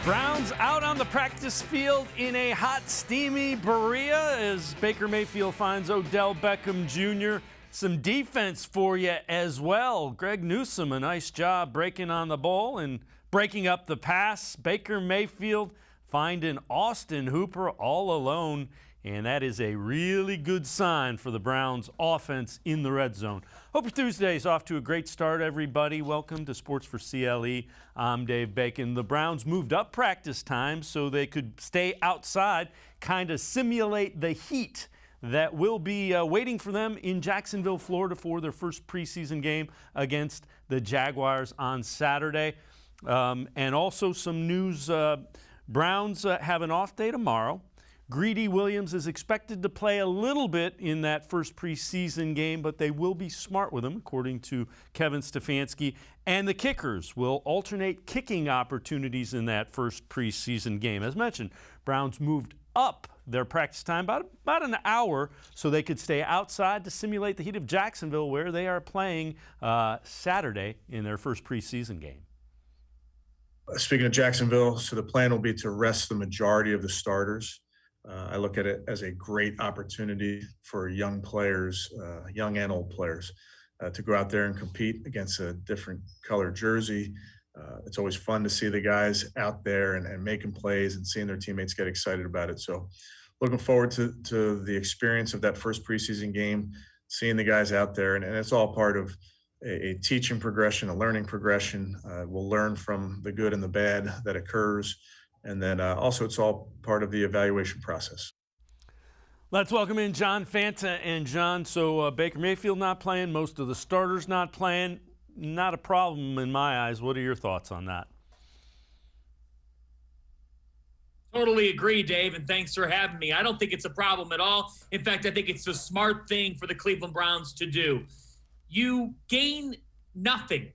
Browns out on the practice field in a hot, steamy Berea as Baker Mayfield finds Odell Beckham Jr. Some defense for you as well. Greg Newsome, a nice job breaking on the ball and breaking up the pass. Baker Mayfield finding Austin Hooper all alone, and that is a really good sign for the Browns offense in the red zone. Hope your Tuesday is off to a great start, everybody. Welcome to Sports4CLE. I'm Dave Bacon. The Browns moved up practice time so they could stay outside, kind of simulate the heat that will be waiting for them in Jacksonville, Florida for their first preseason game against the Jaguars on Saturday. And also some news, Browns have an off day tomorrow. Greedy Williams is expected to play a little bit in that first preseason game, but they will be smart with him, according to Kevin Stefanski. And the kickers will alternate kicking opportunities in that first preseason game. As mentioned, Browns moved up their practice time about an hour so they could stay outside to simulate the heat of Jacksonville, where they are playing Saturday in their first preseason game. Speaking of Jacksonville, so the plan will be to rest the majority of the starters. I look at it as a great opportunity for young players, young and old players, to go out there and compete against a different color jersey. It's always fun to see the guys out there and making plays and seeing their teammates get excited about it. So looking forward to the experience of that first preseason game, seeing the guys out there. And it's all part of a teaching progression, a learning progression. We'll learn from the good and the bad that occurs. And then also it's all part of the evaluation process. Let's welcome in John Fanta. And John, so Baker Mayfield not playing, most of the starters not playing. Not a problem in my eyes. What are your thoughts on that? Totally agree, Dave, and thanks for having me. I don't think it's a problem at all. In fact, I think it's the smart thing for the Cleveland Browns to do. You gain nothing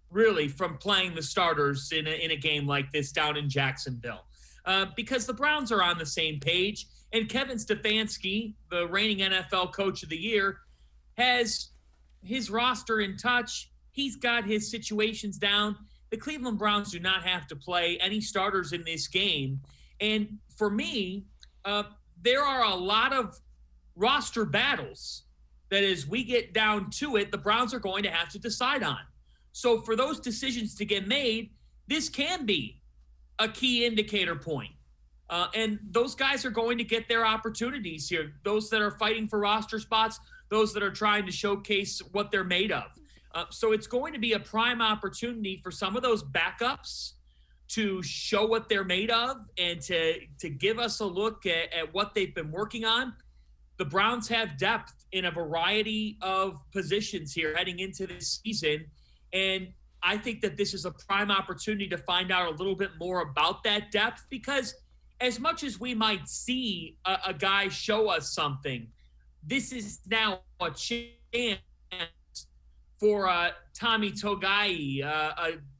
really from playing the starters in a game like this down in Jacksonville, because the Browns are on the same page, and Kevin Stefanski, the reigning NFL Coach of the Year, has his roster in touch. He's got his situations down. The Cleveland Browns do not have to play any starters in this game, and for me, there are a lot of roster battles that as we get down to it, the Browns are going to have to decide on. So for those decisions to get made, this can be a key indicator point. And those guys are going to get their opportunities here. Those that are fighting for roster spots, those that are trying to showcase what they're made of. So it's going to be a prime opportunity for some of those backups to show what they're made of and to give us a look at what they've been working on. The Browns have depth in a variety of positions here heading into this season. And I think that this is a prime opportunity to find out a little bit more about that depth, because as much as we might see a guy show us something, this is now a chance for Tommy Togai,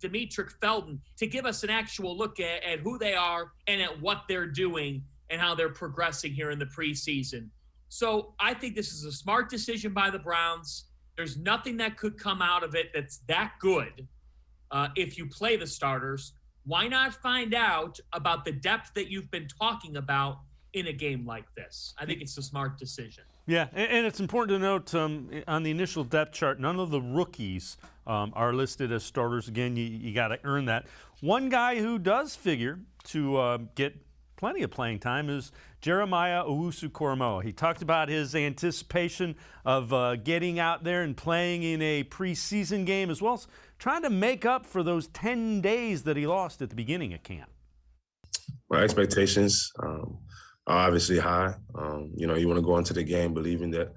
Demetric Felton, to give us an actual look at who they are and at what they're doing and how they're progressing here in the preseason. So I think this is a smart decision by the Browns. There's nothing that could come out of it that's that good if you play the starters. Why not find out about the depth that you've been talking about in a game like this? I think it's a smart decision. Yeah, and it's important to note on the initial depth chart, none of the rookies are listed as starters. Again, you got to earn that. One guy who does figure to get plenty of playing time is Jeremiah Owusu-Koramoah. He talked about his anticipation of getting out there and playing in a preseason game, as well as trying to make up for those 10 days that he lost at the beginning of camp. My expectations are obviously high. You want to go into the game believing that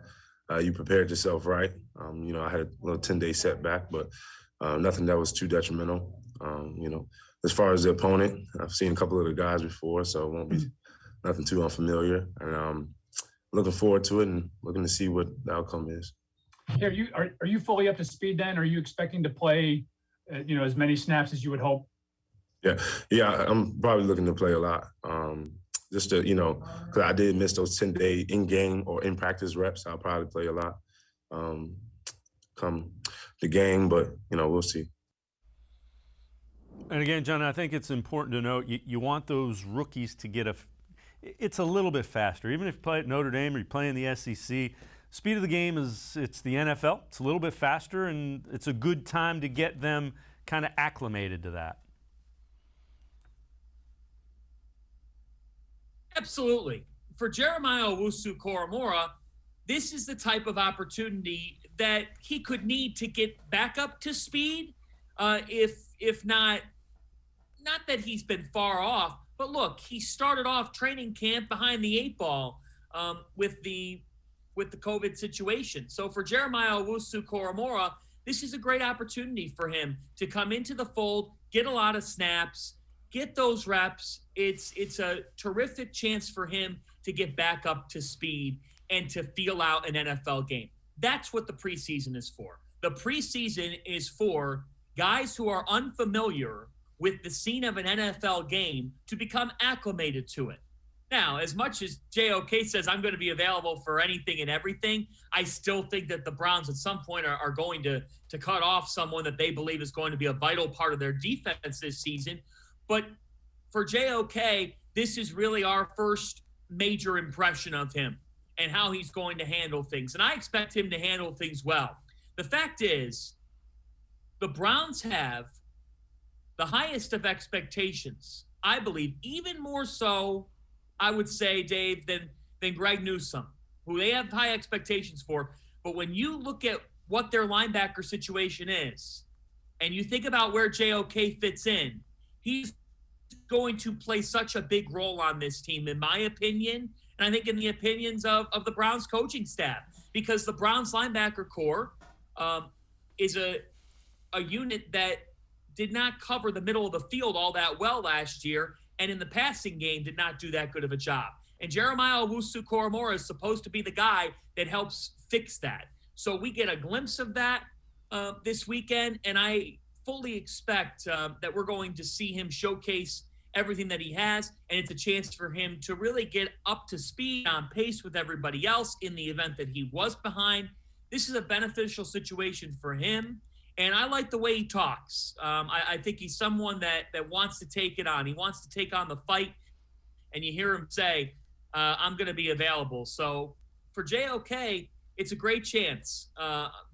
you prepared yourself right. I had a little 10-day setback, but nothing that was too detrimental. As far as the opponent, I've seen a couple of the guys before, so it won't be nothing too unfamiliar. And looking forward to it and looking to see what the outcome is. Are you fully up to speed then? Are you expecting to play, as many snaps as you would hope? Yeah, I'm probably looking to play a lot. Just to, because I did miss those 10-day in-game or in-practice reps. I'll probably play a lot come the game, but, we'll see. And again, John, I think it's important to note you want those rookies to get it's a little bit faster. Even if you play at Notre Dame or you play in the SEC, speed of the game it's the NFL. It's a little bit faster, and it's a good time to get them kind of acclimated to that. Absolutely. For Jeremiah Owusu-Koramoah, this is the type of opportunity that he could need to get back up to speed. If not that he's been far off, but look, he started off training camp behind the 8 ball with the COVID situation. So for Jeremiah Owusu-Koramoah, this is a great opportunity for him to come into the fold, get a lot of snaps, get those reps. It's a terrific chance for him to get back up to speed and to feel out an NFL game. That's what the preseason is for. The preseason is for guys who are unfamiliar with the scene of an NFL game to become acclimated to it. Now, as much as JOK says I'm going to be available for anything and everything, I still think that the Browns at some point are going to cut off someone that they believe is going to be a vital part of their defense this season. But for JOK, this is really our first major impression of him and how he's going to handle things. And I expect him to handle things well. The fact is, the Browns have the highest of expectations, I believe, even more so, I would say, Dave, than Greg Newsome, who they have high expectations for. But when you look at what their linebacker situation is, and you think about where JOK fits in, he's going to play such a big role on this team, in my opinion, and I think in the opinions of the Browns coaching staff, because the Browns linebacker core is a unit that did not cover the middle of the field all that well last year, and in the passing game did not do that good of a job. And Jeremiah Owusu-Koramoah is supposed to be the guy that helps fix that. So we get a glimpse of that this weekend, and I fully expect that we're going to see him showcase everything that he has, and it's a chance for him to really get up to speed, on pace with everybody else in the event that he was behind. This is a beneficial situation for him, and I like the way he talks. I think he's someone that wants to take it on. He wants to take on the fight, and you hear him say, I'm going to be available. So for JOK, it's a great chance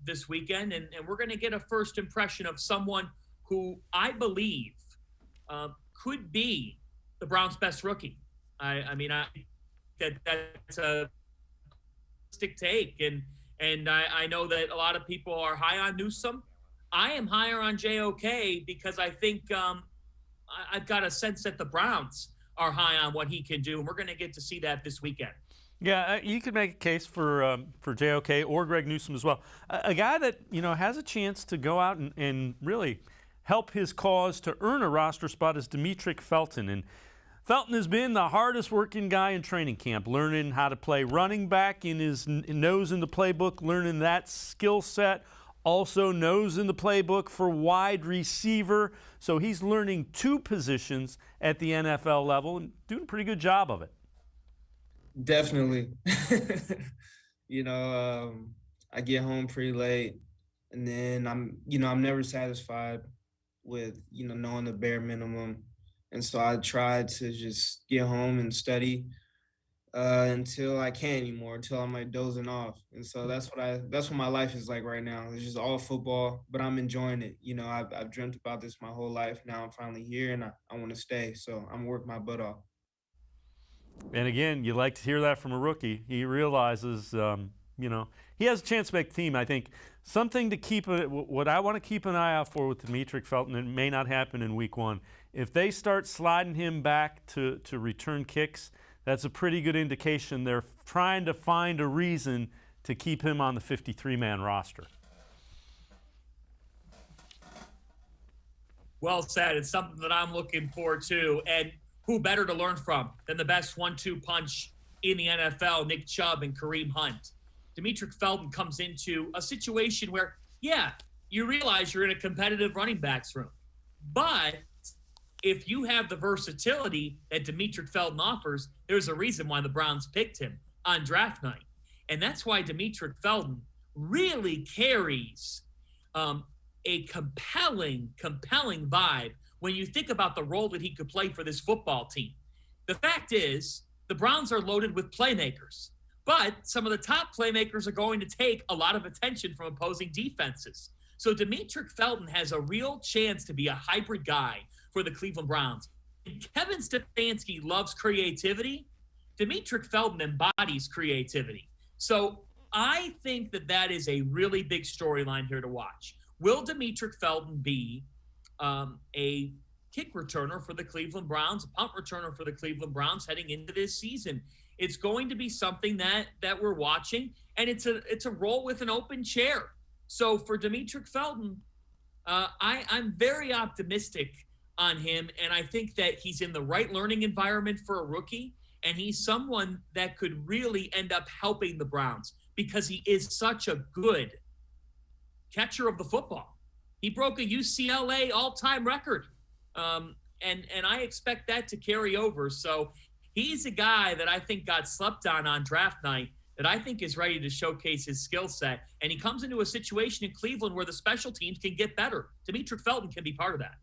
this weekend, and we're going to get a first impression of someone who I believe could be the Browns' best rookie. I mean, that's a stick take, and I know that a lot of people are high on Newsome. I am higher on JOK because I think I've got a sense that the Browns are high on what he can do, and we're going to get to see that this weekend. Yeah, you could make a case for JOK or Greg Newsome as well. A guy that has a chance to go out and really help his cause to earn a roster spot is Demetric Felton. And Felton has been the hardest working guy in training camp, learning how to play running back in his nose in the playbook, learning that skill set. Also knows in the playbook for wide receiver. So he's learning 2 positions at the NFL level and doing a pretty good job of it. Definitely. I get home pretty late, and then I'm never satisfied with, knowing the bare minimum. And so I try to just get home and study until I can't anymore, until I'm like dozing off. And so that's what my life is like right now. It's just all football, but I'm enjoying it. I've dreamt about this my whole life. Now I'm finally here, and I want to stay. So I'm working my butt off. And again, you like to hear that from a rookie. He realizes, he has a chance to make the team. I think something to keep, what I want to keep an eye out for with Demetric Felton, it may not happen in week 1. If they start sliding him back to return kicks, that's a pretty good indication they're trying to find a reason to keep him on the 53-man roster. Well said. It's something that I'm looking for too. And who better to learn from than the best 1-2 punch in the NFL, Nick Chubb and Kareem Hunt. Demetric Felton comes into a situation where, you realize you're in a competitive running backs room. But if you have the versatility that Demetric Felton offers, there's a reason why the Browns picked him on draft night. And that's why Demetric Felton really carries a compelling vibe when you think about the role that he could play for this football team. The fact is, the Browns are loaded with playmakers, but some of the top playmakers are going to take a lot of attention from opposing defenses. So Demetric Felton has a real chance to be a hybrid guy for the Cleveland Browns. And Kevin Stefanski loves creativity. Demetric Felton embodies creativity. So I think that is a really big storyline here to watch. Will Demetric Felton be a kick returner for the Cleveland Browns, a punt returner for the Cleveland Browns heading into this season? It's going to be something that we're watching, and it's a role with an open chair. So for Demetric Felton, I'm very optimistic on him, and I think that he's in the right learning environment for a rookie, and he's someone that could really end up helping the Browns because he is such a good catcher of the football. He broke a UCLA all-time record, and I expect that to carry over. So he's a guy that I think got slept on draft night, that I think is ready to showcase his skill set. And he comes into a situation in Cleveland where the special teams can get better. Demetric Felton can be part of that.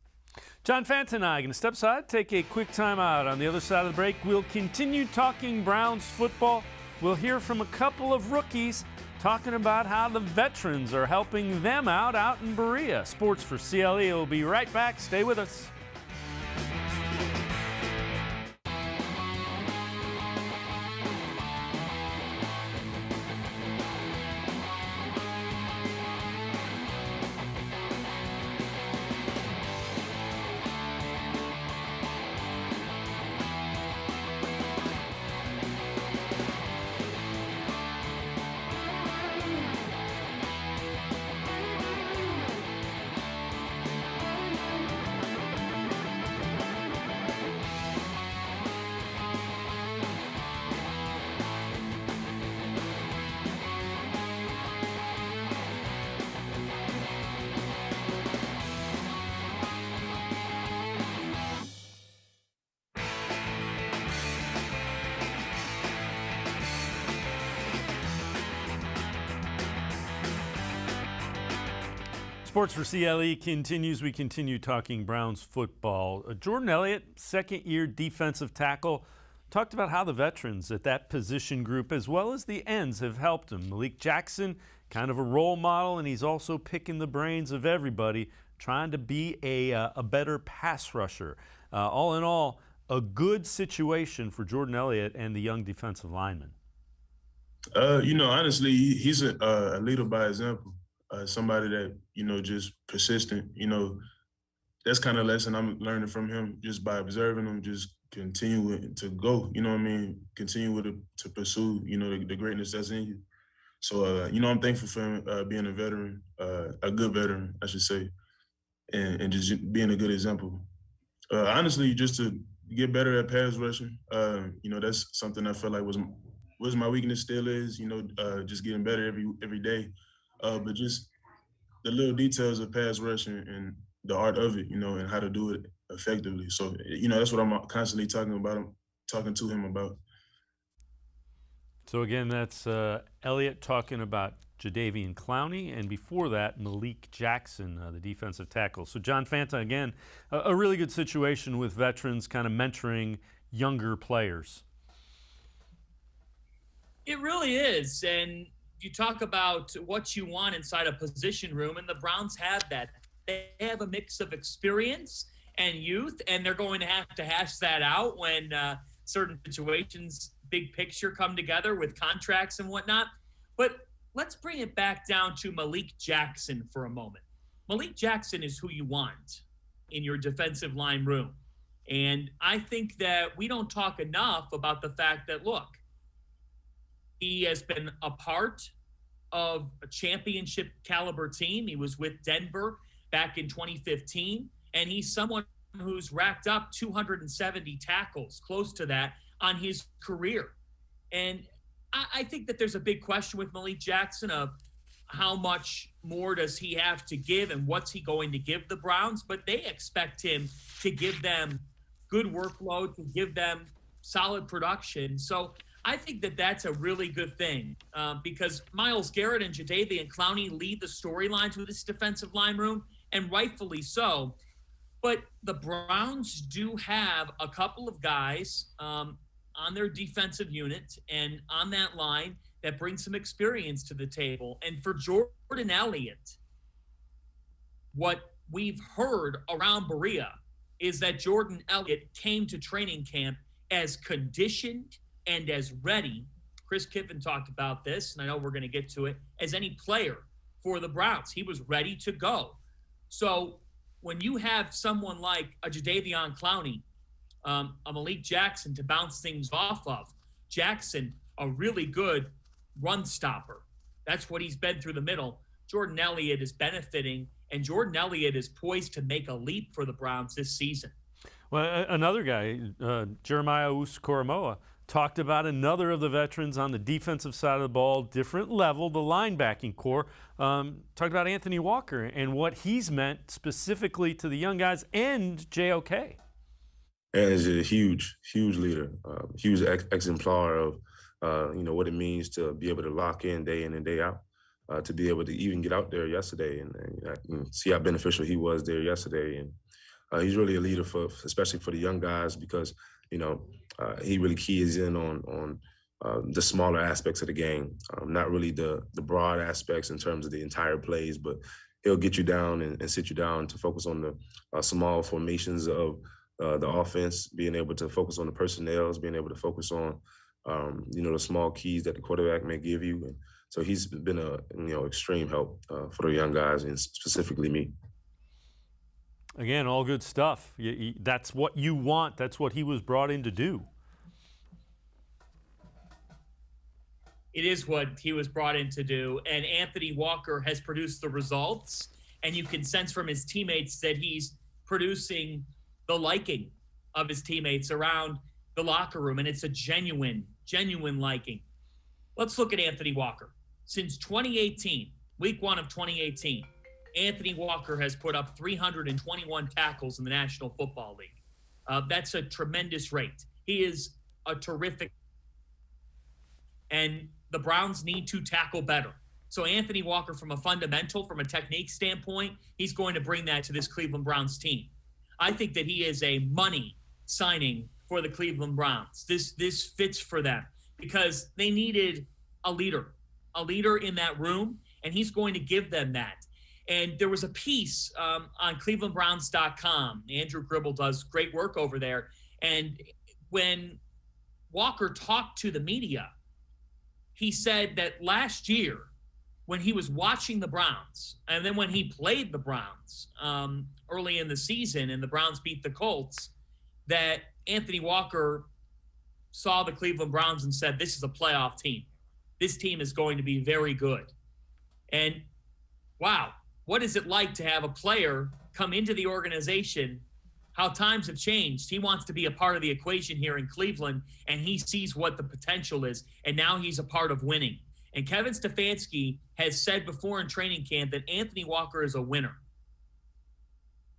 John Fanta and I are going to step aside, take a quick time out. On the other side of the break, we'll continue talking Browns football. We'll hear from a couple of rookies talking about how the veterans are helping them out in Berea. Sports for CLE will be right back. Stay with us. Sports for CLE continues. We continue talking Browns football. Jordan Elliott, second-year defensive tackle, talked about how the veterans at that position group as well as the ends have helped him. Malik Jackson, kind of a role model, and he's also picking the brains of everybody, trying to be a better pass rusher. All in all, a good situation for Jordan Elliott and the young defensive lineman. Honestly, he's a leader by example. Somebody that, just persistent, that's kind of lesson I'm learning from him just by observing him, just continuing to go, continue to pursue, the greatness that's in you. So, I'm thankful for him being a veteran, a good veteran, I should say, and just being a good example. Honestly, just to get better at pass rushing, that's something I felt like was my weakness, still is, just getting better every day. But just the little details of pass rushing and the art of it, and how to do it effectively. So, that's what I'm constantly talking to him about. So again, that's Elliott talking about Jadeveon Clowney, and before that, Malik Jackson, the defensive tackle. So John Fanta, again, a really good situation with veterans kind of mentoring younger players. It really is, and you talk about what you want inside a position room, and the Browns have that. They have a mix of experience and youth, and they're going to have to hash that out when certain situations, big picture, come together with contracts and whatnot. But let's bring it back down to Malik Jackson for a moment. Malik Jackson is who you want in your defensive line room. And I think that we don't talk enough about the fact that, look, he has been a part of a championship caliber team. He was with Denver back in 2015, and he's someone who's racked up 270 tackles, close to that, on his career. And I think that there's a big question with Malik Jackson of how much more does he have to give and what's he going to give the Browns, but they expect him to give them good workload, to give them solid production. So I think that that's a really good thing because Myles Garrett and Jadeveon Clowney lead the storylines with this defensive line room, and rightfully so. But the Browns do have a couple of guys on their defensive unit and on that line that bring some experience to the table. And for Jordan Elliott, what we've heard around Berea is that Jordan Elliott came to training camp as conditioned and as ready. Chris Kiffin talked about this, and I know we're going to get to it, as any player for the Browns. He was ready to go. So when you have someone like a Jadeveon Clowney, a Malik Jackson to bounce things off of, Jackson, a really good run stopper. That's what he's been through the middle. Jordan Elliott is benefiting, and Jordan Elliott is poised to make a leap for the Browns this season. Well, another guy, Jeremiah Owusu-Koramoah, talked about another of the veterans on the defensive side of the ball, different level, the linebacking core. Talked about Anthony Walker and what he's meant specifically to the young guys and JOK. And he's a huge leader, huge exemplar of, what it means to be able to lock in and day out, to be able to even get out there yesterday and see how beneficial he was there yesterday. And he's really a leader especially for the young guys, because, he really keys in on the smaller aspects of the game, not really the broad aspects in terms of the entire plays, but he'll get you down and sit you down to focus on the small formations of the offense, being able to focus on the personnels, being able to focus on, the small keys that the quarterback may give you. And so he's been extreme help for the young guys, and specifically me. Again, all good stuff. That's what you want. That's what he was brought in to do. It is what he was brought in to do. And Anthony Walker has produced the results. And you can sense from his teammates that he's producing the liking of his teammates around the locker room. And it's a genuine liking. Let's look at Anthony Walker. Since 2018, week 1 of 2018, Anthony Walker has put up 321 tackles in the National Football League. That's a tremendous rate. He is a terrific, and the Browns need to tackle better. So Anthony Walker, from a technique standpoint, he's going to bring that to this Cleveland Browns team. I think that he is a money signing for the Cleveland Browns. This fits for them because they needed a leader in that room, and he's going to give them that. And there was a piece on clevelandbrowns.com. Andrew Gribble does great work over there. And when Walker talked to the media, he said that last year when he was watching the Browns, and then when he played the Browns early in the season and the Browns beat the Colts, that Anthony Walker saw the Cleveland Browns and said, this is a playoff team. This team is going to be very good. And wow, what is it like to have a player come into the organization? How times have changed. He wants to be a part of the equation here in Cleveland, and he sees what the potential is, and now he's a part of winning. And Kevin Stefanski has said before in training camp that Anthony Walker is a winner.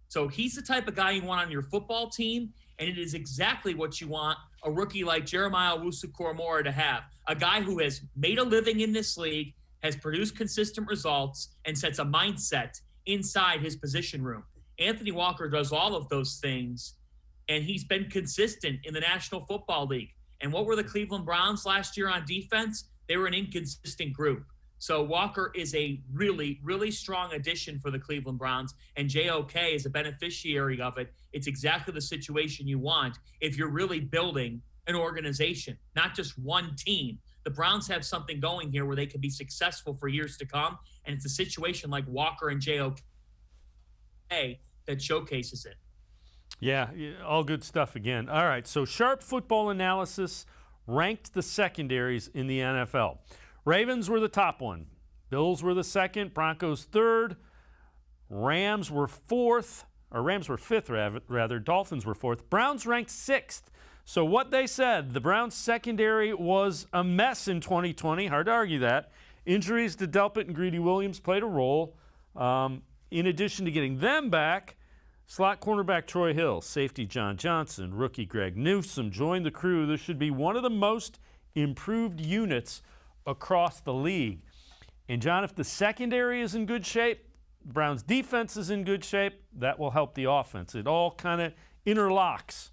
So he's the type of guy you want on your football team, and it is exactly what you want a rookie like Jeremiah Owusu-Koramoah to have, a guy who has made a living in this league, has produced consistent results, and sets a mindset inside his position room. Anthony Walker does all of those things, and he's been consistent in the National Football League. And what were the Cleveland Browns last year on defense? They were an inconsistent group. So Walker is a really, really strong addition for the Cleveland Browns, and JOK is a beneficiary of it. It's exactly the situation you want if you're really building an organization, not just one team. The Browns have something going here where they can be successful for years to come, and it's a situation like Walker and JOK that showcases it. Yeah, all good stuff again. All right, so Sharp Football Analysis ranked the secondaries in the NFL. Ravens were the top one. Bills were the second. Broncos third. Rams were fifth, rather. Dolphins were fourth. Browns ranked sixth. So what they said, the Browns secondary was a mess in 2020. Hard to argue that. Injuries to Delpit and Greedy Williams played a role. In addition to getting them back, slot cornerback Troy Hill, safety John Johnson, rookie Greg Newsome joined the crew. This should be one of the most improved units across the league. And John, if the secondary is in good shape, Browns defense is in good shape, that will help the offense. It all kind of interlocks.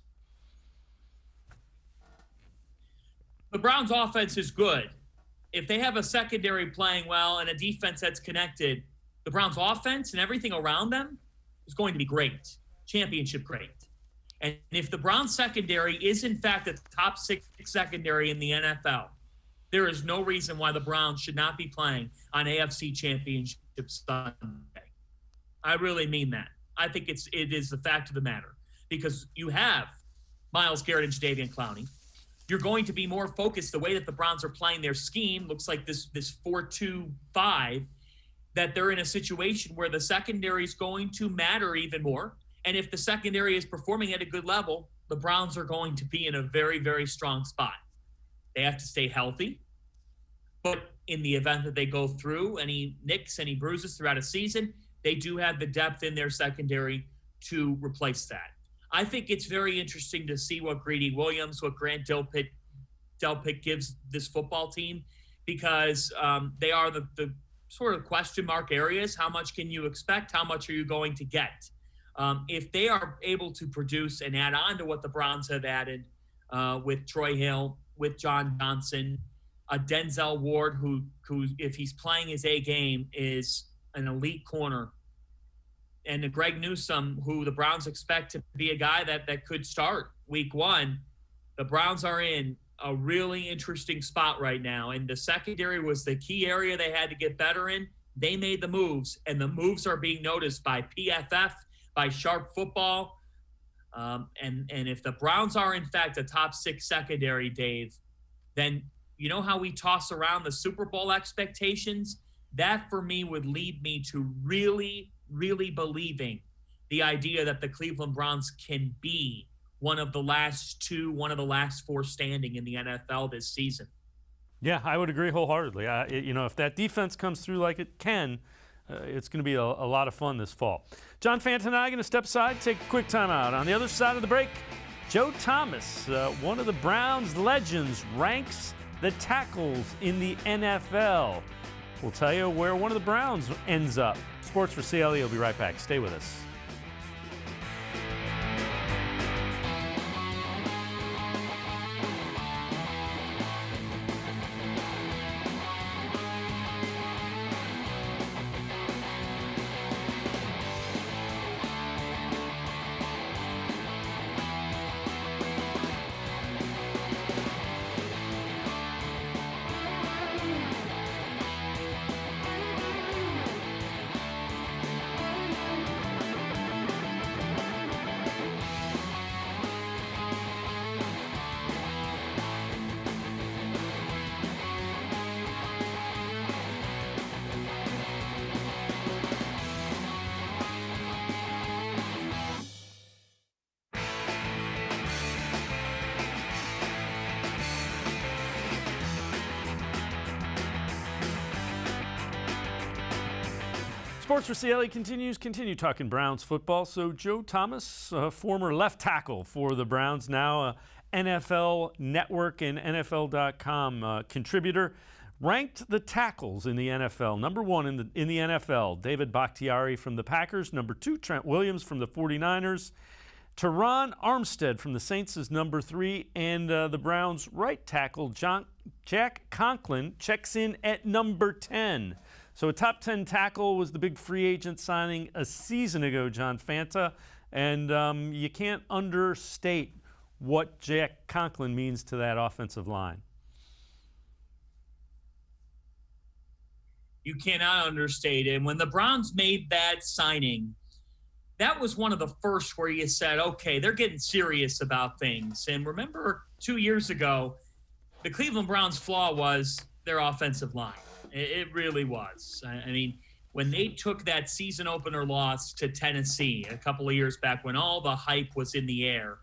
The Browns offense is good. If they have a secondary playing well and a defense that's connected, the Browns offense and everything around them is going to be great. Championship great. And if the Browns secondary is in fact the top 6 secondary in the NFL, there is no reason why the Browns should not be playing on AFC Championship Sunday. I really mean that. I think it is the fact of the matter, because you have Myles Garrett and Jadeveon Clowney. You're going to be more focused the way that the Browns are playing their scheme. Looks like this 4-2-5, that they're in a situation where the secondary is going to matter even more. And if the secondary is performing at a good level, the Browns are going to be in a very, very strong spot. They have to stay healthy. But in the event that they go through any nicks, any bruises throughout a season, they do have the depth in their secondary to replace that. I think it's very interesting to see what Greedy Williams, what Grant Delpit gives this football team, because they are the sort of question mark areas. How much can you expect? How much are you going to get? If they are able to produce and add on to what the Browns have added with Troy Hill, with John Johnson, a Denzel Ward, who if he's playing his A game, is an elite corner, and the Greg Newsome, who the Browns expect to be a guy that could start week 1, the Browns are in a really interesting spot right now. And the secondary was the key area they had to get better in. They made the moves, and the moves are being noticed by PFF, by Sharp Football. And if the Browns are, in fact, a top 6 secondary, Dave, then you know how we toss around the Super Bowl expectations? That, for me, would lead me to really, really believing the idea that the Cleveland Browns can be one of the last 2, one of the last 4 standing in the NFL this season. Yeah, I would agree wholeheartedly. If that defense comes through like it can, it's going to be a lot of fun this fall. John Fanta and I are going to step aside, take a quick time out. On the other side of the break, Joe Thomas, one of the Browns legends, ranks the tackles in the NFL. We'll tell you where one of the Browns ends up. Sports4CLE will be right back. Stay with us. Sports4CLE continue talking Browns football. So Joe Thomas, former left tackle for the Browns, now NFL Network and NFL.com contributor, ranked the tackles in the NFL. Number 1 in the NFL, David Bakhtiari from the Packers. Number 2, Trent Williams from the 49ers. Teron Armstead from the Saints is number 3. And the Browns' right tackle, Jack Conklin, checks in at number 10. So a top 10 tackle was the big free agent signing a season ago, John Fanta. And you can't understate what Jack Conklin means to that offensive line. You cannot understate it. And when the Browns made that signing, that was one of the first where you said, okay, they're getting serious about things. And remember 2 years ago, the Cleveland Browns' flaw was their offensive line. It really was. I mean, when they took that season opener loss to Tennessee a couple of years back when all the hype was in the air,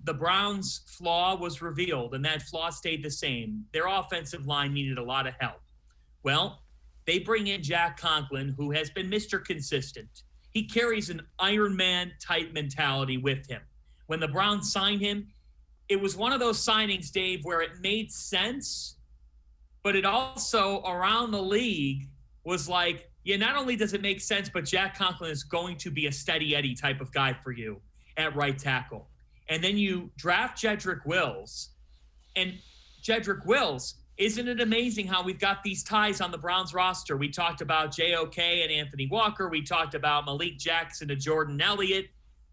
the Browns' flaw was revealed, and that flaw stayed the same. Their offensive line needed a lot of help. Well, they bring in Jack Conklin, who has been Mr. Consistent. He carries an Iron Man type mentality with him. When the Browns signed him, it was one of those signings, Dave, where it made sense, but it also, around the league, was like, yeah, not only does it make sense, but Jack Conklin is going to be a steady Eddie type of guy for you at right tackle. And then you draft Jedrick Wills. And Jedrick Wills, isn't it amazing how we've got these ties on the Browns roster? We talked about JOK and Anthony Walker. We talked about Malik Jackson to Jordan Elliott.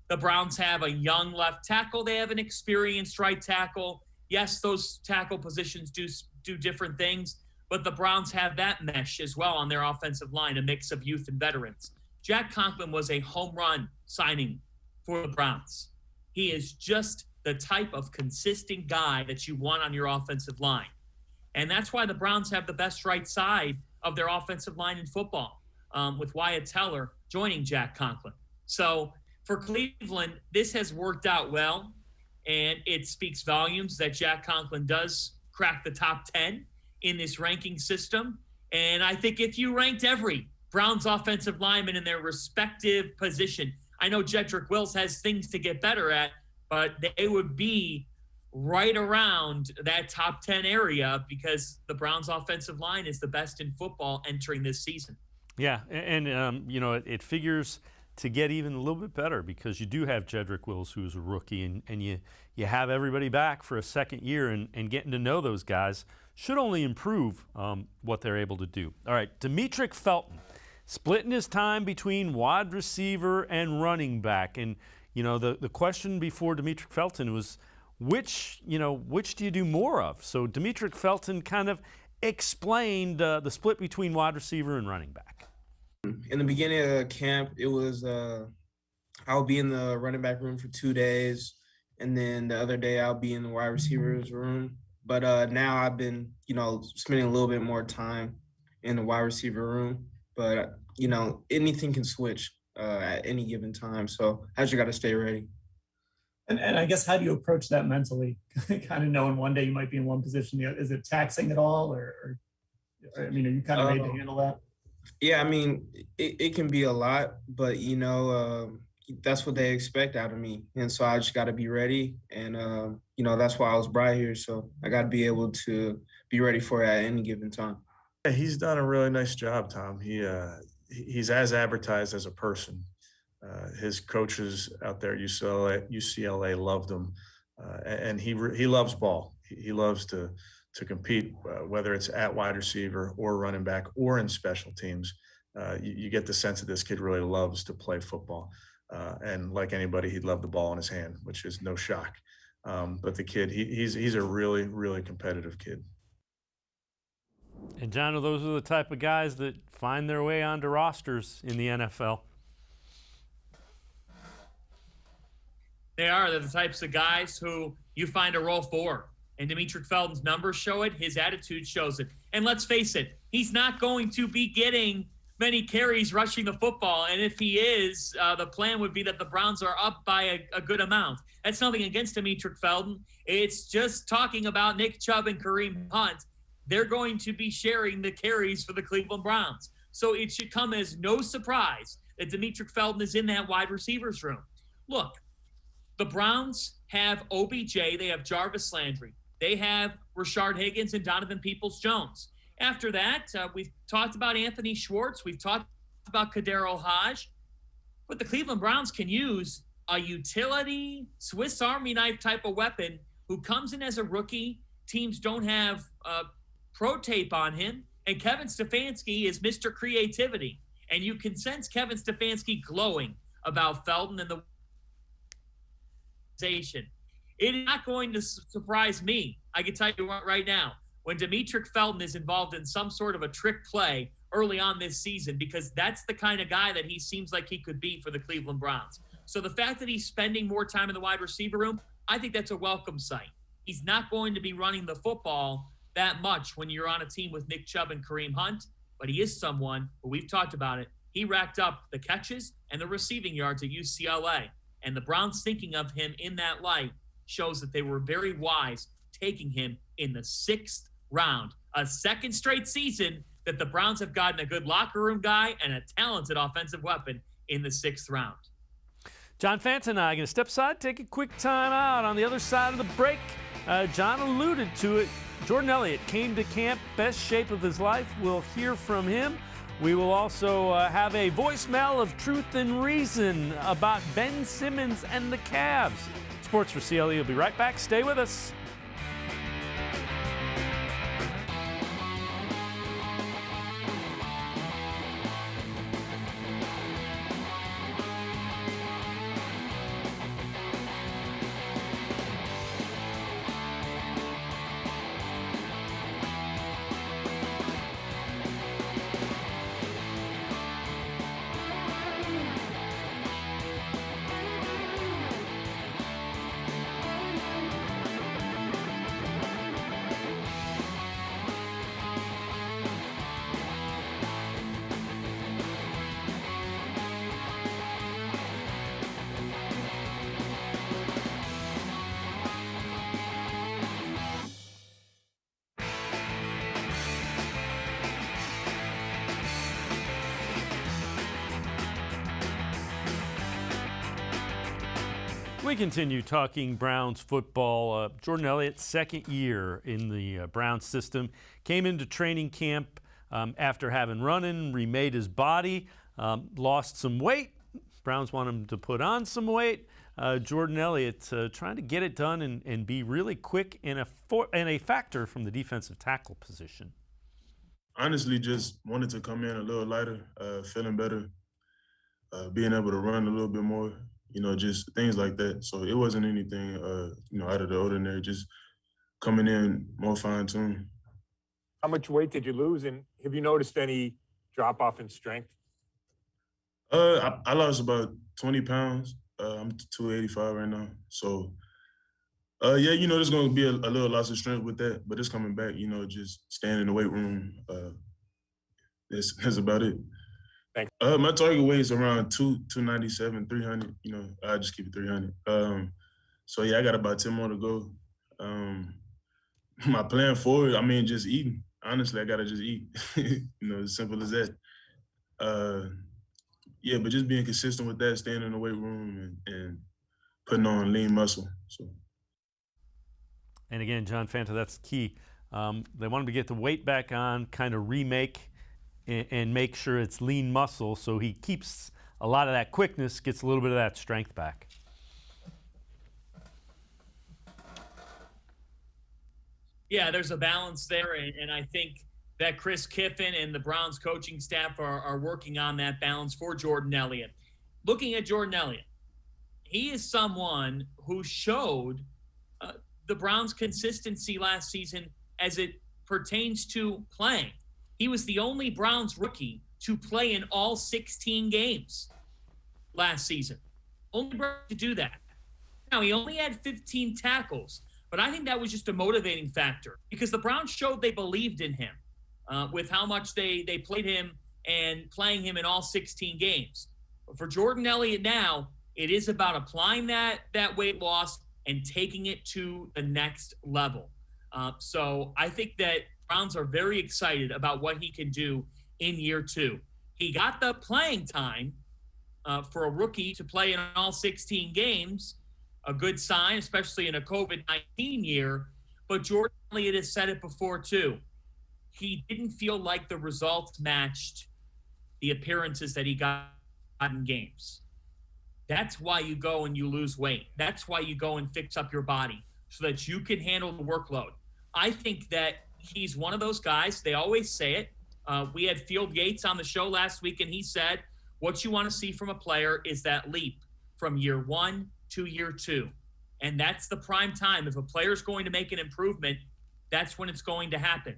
The Browns have a young left tackle. They have an experienced right tackle. Yes, those tackle positions do different things, but the Browns have that mesh as well on their offensive line, a mix of youth and veterans. Jack Conklin was a home run signing for the Browns. He is just the type of consistent guy that you want on your offensive line. And that's why the Browns have the best right side of their offensive line in football, with Wyatt Teller joining Jack Conklin. So for Cleveland, this has worked out well, and it speaks volumes that Jack Conklin does crack the top 10 in this ranking system. And I think if you ranked every Browns offensive lineman in their respective position, I know Jedrick Wills has things to get better at, but they would be right around that top 10 area because the Browns offensive line is the best in football entering this season. Yeah, and it figures to get even a little bit better because you do have Jedrick Wills, who's a rookie, and you have everybody back for a second year, and getting to know those guys should only improve what they're able to do. All right, Demetric Felton, splitting his time between wide receiver and running back. And, the question before Demetric Felton was, which do you do more of? So Demetric Felton kind of explained the split between wide receiver and running back. In the beginning of camp, it was I'll be in the running back room for 2 days, and then the other day I'll be in the wide receivers room. But now I've been, spending a little bit more time in the wide receiver room. But, anything can switch at any given time. So I just got to stay ready. And I guess, how do you approach that mentally? Kind of knowing one day you might be in one position. Is it taxing at all? Or are you kind of made to handle that? Yeah, it can be a lot, but, that's what they expect out of me. And so I just got to be ready. And, that's why I was brought here. So I got to be able to be ready for it at any given time. Yeah, he's done a really nice job, Tom. He's as advertised as a person. His coaches out there at UCLA loved him, and he loves ball. He loves to compete, whether it's at wide receiver or running back or in special teams. You get the sense that this kid really loves to play football, and like anybody, he'd love the ball in his hand, which is no shock. But the kid, he's a really, really competitive kid. And John, those are the type of guys that find their way onto rosters in the NFL. They're the types of guys who you find a role for. And Demetric Felton's numbers show it. His attitude shows it. And let's face it, he's not going to be getting many carries rushing the football. And if he is, the plan would be that the Browns are up by a good amount. That's nothing against Demetric Felton. It's just talking about Nick Chubb and Kareem Hunt. They're going to be sharing the carries for the Cleveland Browns. So it should come as no surprise that Demetric Felton is in that wide receivers room. Look, the Browns have OBJ. They have Jarvis Landry. They have Rashard Higgins and Donovan Peoples-Jones. After that, we've talked about Anthony Schwartz. We've talked about Kadero Hodge. But the Cleveland Browns can use a utility Swiss Army knife type of weapon who comes in as a rookie. Teams don't have pro tape on him. And Kevin Stefanski is Mr. Creativity. And you can sense Kevin Stefanski glowing about Felton and the organization. It is not going to surprise me. I can tell you right now, when Demetric Felton is involved in some sort of a trick play early on this season, because that's the kind of guy that he seems like he could be for the Cleveland Browns. So the fact that he's spending more time in the wide receiver room, I think that's a welcome sight. He's not going to be running the football that much when you're on a team with Nick Chubb and Kareem Hunt, but he is someone who, we've talked about it, he racked up the catches and the receiving yards at UCLA. And the Browns thinking of him in that light shows that they were very wise taking him in the 6th round. A second straight season that the Browns have gotten a good locker room guy and a talented offensive weapon in the 6th round. John Fanta and I are going to step aside, take a quick time out. On the other side of the break, John alluded to it. Jordan Elliott came to camp, best shape of his life. We'll hear from him. We will also have a voicemail of truth and reason about Ben Simmons and the Cavs. Sports for CLE will be right back. Stay with us. We continue talking Browns football. Jordan Elliott, second year in the Browns system, came into training camp after having run remade his body, lost some weight. Browns want him to put on some weight. Jordan Elliott trying to get it done and be really quick and a factor from the defensive tackle position. Honestly, just wanted to come in a little lighter, feeling better, being able to run a little bit more. Just things like that. So it wasn't anything, out of the ordinary, just coming in more fine-tuned. How much weight did you lose, and have you noticed any drop-off in strength? I lost about 20 pounds. I'm 285 right now. So, there's going to be a little loss of strength with that, but it's coming back, just staying in the weight room. That's about it. Thanks. My target weight is around 297, 300. I just keep it 300. I got about 10 more to go. My plan forward, just eating. Honestly, I gotta just eat. As simple as that. But just being consistent with that, staying in the weight room and putting on lean muscle. So. And again, John Fanta, that's key. They want him to get the weight back on, kind of remake and make sure it's lean muscle so he keeps a lot of that quickness, gets a little bit of that strength back. Yeah, there's a balance there, and I think that Chris Kiffin and the Browns coaching staff are working on that balance for Jordan Elliott. Looking at Jordan Elliott, he is someone who showed the Browns' consistency last season as it pertains to playing. He was the only Browns rookie to play in all 16 games last season. Only Browns to do that. Now, he only had 15 tackles, but I think that was just a motivating factor because the Browns showed they believed in him with how much they played him and playing him in all 16 games. But for Jordan Elliott now, it is about applying that weight loss and taking it to the next level. So I think that Browns are very excited about what he can do in year two. He got the playing time for a rookie to play in all 16 games, a good sign, especially in a COVID-19 year. But Jordan Elliott has said it before, too. He didn't feel like the results matched the appearances that he got in games. That's why you go and you lose weight. That's why you go and fix up your body so that you can handle the workload. I think that he's one of those guys. They always say it. We had Field Yates on the show last week, and he said, what you want to see from a player is that leap from year one to year two. And that's the prime time. If a player's going to make an improvement, that's when it's going to happen.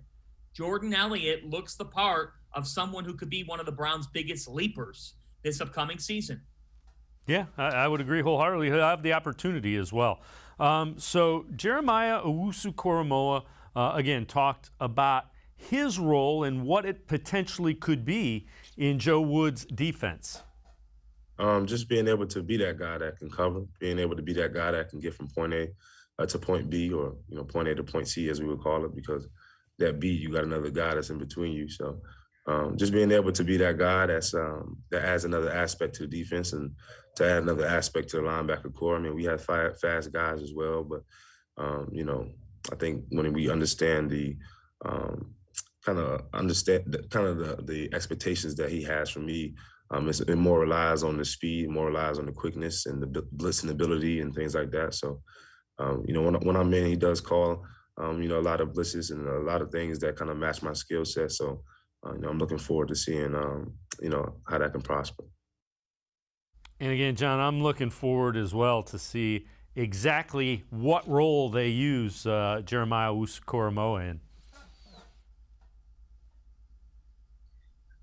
Jordan Elliott looks the part of someone who could be one of the Browns' biggest leapers this upcoming season. Yeah, I would agree wholeheartedly. He'll have the opportunity as well. So Jeremiah Owusu-Koramoah, again, talked about his role and what it potentially could be in Joe Woods' defense. Just being able to be that guy that can cover, being able to be that guy that can get from point A to point B, or point A to point C, as we would call it, because that B, you got another guy that's in between you. So just being able to be that guy that adds another aspect to the defense and to add another aspect to the linebacker core. I mean, we have fast guys as well, but I think when we understand the kind kind of understand the expectations that he has from me. It more relies on the speed, more relies on the quickness and the blitzing ability and things like that. So, when I'm in, he does call, a lot of blitzes and a lot of things that kind of match my skill set. So, I'm looking forward to seeing, how that can prosper. And again, John, I'm looking forward as well to see exactly what role they use Jeremiah Owusu-Koramoah in.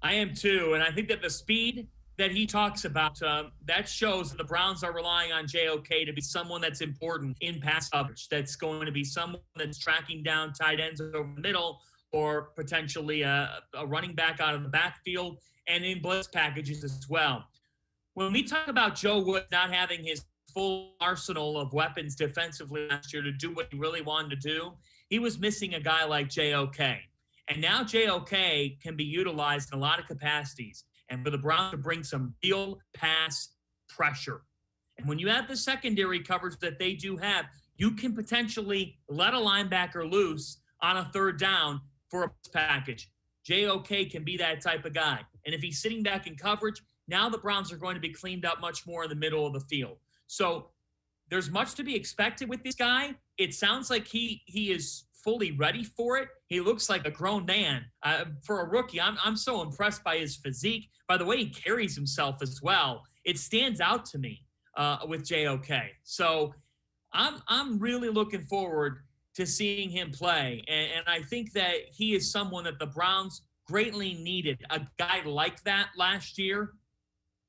I am too, and I think that the speed that he talks about, that shows that the Browns are relying on JOK to be someone that's important in pass coverage, that's going to be someone that's tracking down tight ends over the middle or potentially a running back out of the backfield and in blitz packages as well. When we talk about Joe Woods not having his full arsenal of weapons defensively last year to do what he really wanted to do, he was missing a guy like JOK. And now JOK can be utilized in a lot of capacities and for the Browns to bring some real pass pressure. And when you have the secondary coverage that they do have, you can potentially let a linebacker loose on a third down for a package. JOK can be that type of guy. And if he's sitting back in coverage, now the Browns are going to be cleaned up much more in the middle of the field. So there's much to be expected with this guy. It sounds like he is fully ready for it. He looks like a grown man. For a rookie, I'm so impressed by his physique, by the way he carries himself as well. It stands out to me with JOK. So I'm really looking forward to seeing him play. And I think that he is someone that the Browns greatly needed. A guy like that last year,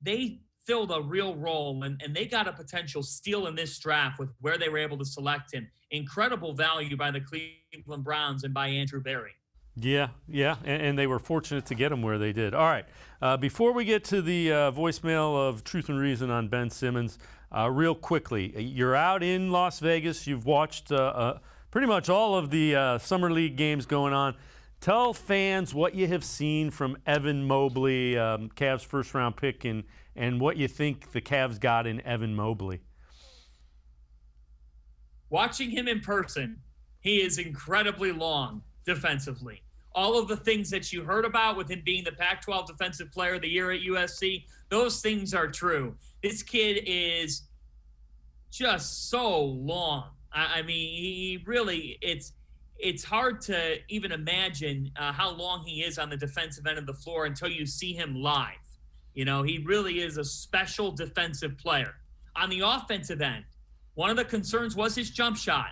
they filled a real role, and they got a potential steal in this draft with where they were able to select him. Incredible value by the Cleveland Browns and by Andrew Berry. Yeah, and they were fortunate to get him where they did. All right, before we get to the voicemail of Truth and Reason on Ben Simmons, real quickly, you're out in Las Vegas. You've watched pretty much all of the Summer League games going on. Tell fans what you have seen from Evan Mobley, Cavs first-round pick, and what you think the Cavs got in Evan Mobley. Watching him in person, he is incredibly long defensively. All of the things that you heard about with him being the Pac-12 Defensive Player of the Year at USC, those things are true. This kid is just so long. I mean, he really, it's hard to even imagine how long he is on the defensive end of the floor until you see him live. You know, he really is a special defensive player. On the offensive end, one of the concerns was his jump shot.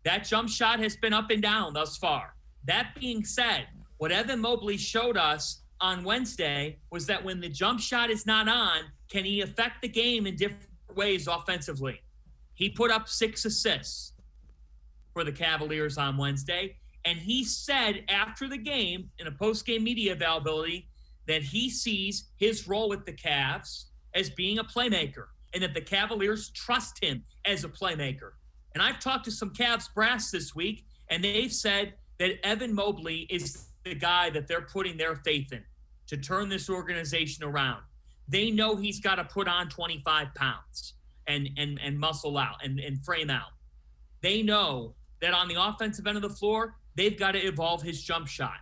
That jump shot has been up and down thus far. That being said, what Evan Mobley showed us on Wednesday was that when the jump shot is not on, can he affect the game in different ways offensively? He put up 6 assists for the Cavaliers on Wednesday, and he said after the game in a post-game media availability that he sees his role with the Cavs as being a playmaker and that the Cavaliers trust him as a playmaker. And I've talked to some Cavs brass this week, and they've said that Evan Mobley is the guy that they're putting their faith in to turn this organization around. They know he's got to put on 25 pounds and muscle out and frame out. They know that on the offensive end of the floor, they've got to evolve his jump shot.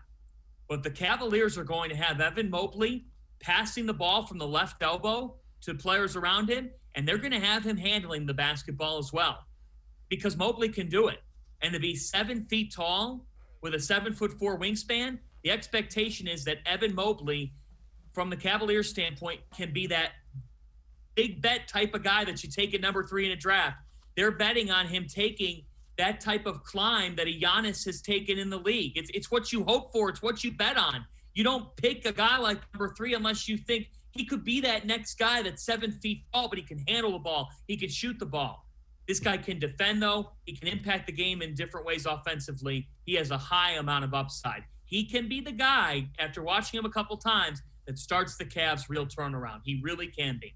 But the Cavaliers are going to have Evan Mobley passing the ball from the left elbow to players around him, and they're going to have him handling the basketball as well because Mobley can do it. And to be 7 feet tall with a 7'4" wingspan, the expectation is that Evan Mobley, from the Cavaliers standpoint, can be that big bet type of guy that you take at number 3 in a draft. They're betting on him taking that type of climb that a Giannis has taken in the league. It's what you hope for. It's what you bet on. You don't pick a guy like number 3 unless you think he could be that next guy that's 7 feet tall, but he can handle the ball. He can shoot the ball. This guy can defend, though. He can impact the game in different ways offensively. He has a high amount of upside. He can be the guy, after watching him a couple times, that starts the Cavs' real turnaround. He really can be.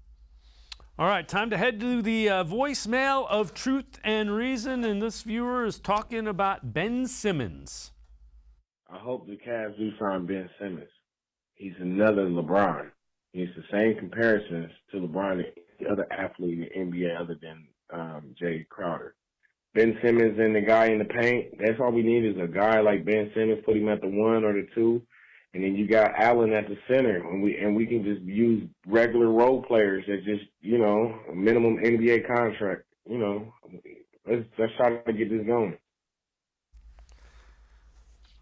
All right, time to head to the voicemail of Truth and Reason, and this viewer is talking about Ben Simmons. I hope the Cavs do sign Ben Simmons. He's another LeBron. He's the same comparisons to LeBron and the other athlete in the NBA other than Jay Crowder. Ben Simmons and the guy in the paint. That's all we need is a guy like Ben Simmons, put him at the 1 or the 2. And then you got Allen at the center, and we can just use regular role players that just, a minimum NBA contract. Let's try to get this going.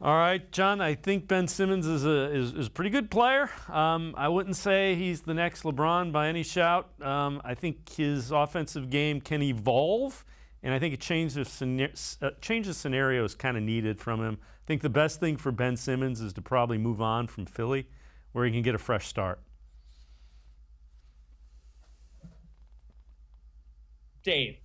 All right, John, I think Ben Simmons is a pretty good player. I wouldn't say he's the next LeBron by any shout. I think his offensive game can evolve, and I think a change of scenario is kind of needed from him. I think the best thing for Ben Simmons is to probably move on from Philly, where he can get a fresh start. Dave,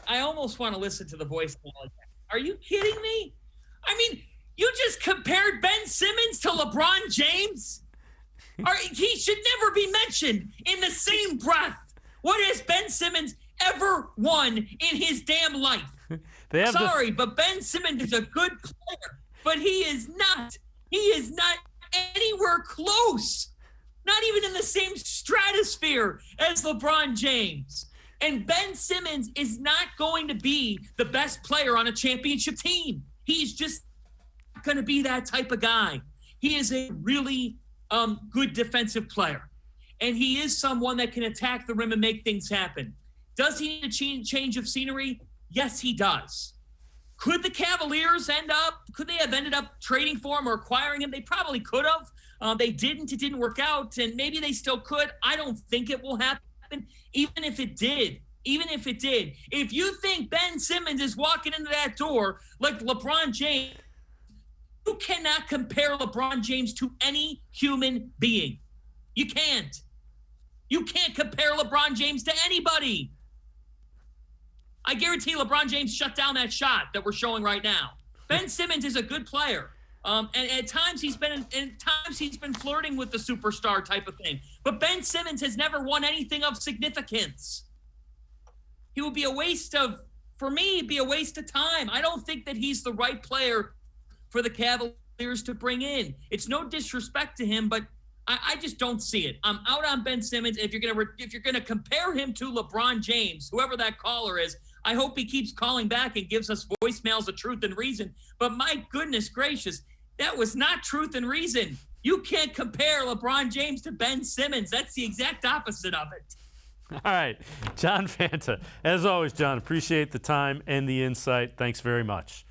I almost want to listen to the voicemail again. Are you kidding me? I mean, you just compared Ben Simmons to LeBron James? He should never be mentioned in the same breath. What has Ben Simmons ever won in his damn life? Sorry, but Ben Simmons is a good player, but he is not anywhere close. Not even in the same stratosphere as LeBron James. And Ben Simmons is not going to be the best player on a championship team. He's just not going to be that type of guy. He is a really good defensive player. And he is someone that can attack the rim and make things happen. Does he need a change of scenery? Yes, he does. Could the Cavaliers could they have ended up trading for him or acquiring him? They probably could have. They didn't. It didn't work out. And maybe they still could. I don't think it will happen. Even if it did. If you think Ben Simmons is walking into that door like LeBron James, you cannot compare LeBron James to any human being. You can't. You can't compare LeBron James to anybody. I guarantee LeBron James shut down that shot that we're showing right now. Ben Simmons is a good player. And at times he's been flirting with the superstar type of thing. But Ben Simmons has never won anything of significance. He would be a waste of time. I don't think that he's the right player for the Cavaliers to bring in. It's no disrespect to him, but I just don't see it. I'm out on Ben Simmons. If you're gonna compare him to LeBron James, whoever that caller is, I hope he keeps calling back and gives us voicemails of truth and reason. But my goodness gracious, that was not truth and reason. You can't compare LeBron James to Ben Simmons. That's the exact opposite of it. All right, John Fanta. As always, John, appreciate the time and the insight. Thanks very much.